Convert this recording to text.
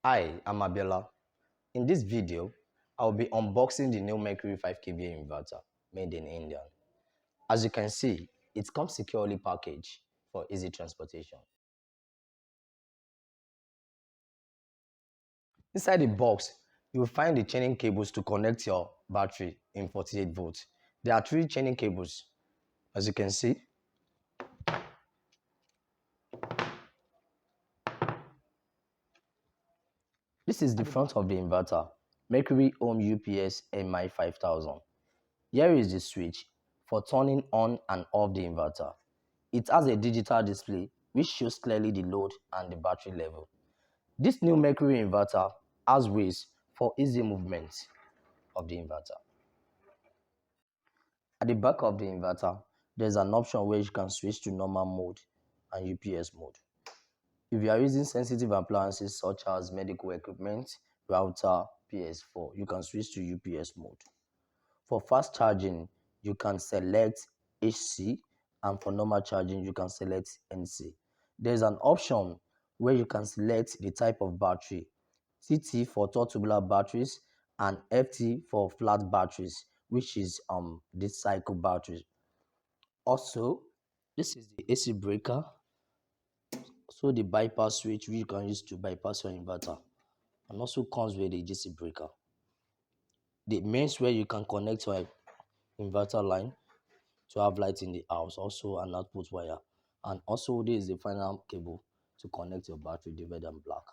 Hi, I'm Abiola. In this video, I'll be unboxing the new Mercury 5KVA inverter made in India. As you can see, it comes securely packaged for easy transportation. Inside the box, you will find the chaining cables to connect your battery in 48 volts. There are 3 chaining cables, as you can see. This is the front of the inverter, Mercury Home UPS MI 5000. Here is the switch for turning on and off the inverter. It has a digital display which shows clearly the load and the battery level. This new Mercury inverter has ways for easy movement of the inverter. At the back of the inverter, there's an option where you can switch to normal mode and UPS mode. If you are using sensitive appliances such as medical equipment, router, PS4, you can switch to UPS mode. For fast charging, you can select HC, and for normal charging, you can select NC. There's an option where you can select the type of battery, TT for tall tubular batteries and FT for flat batteries, which is this cycle battery. Also, this is the AC breaker, so the bypass switch which you can use to bypass your inverter, and also comes with the DC breaker. The mains where you can connect your inverter line to have light in the house, also an output wire, and also this is the final cable to connect your battery, the red and black.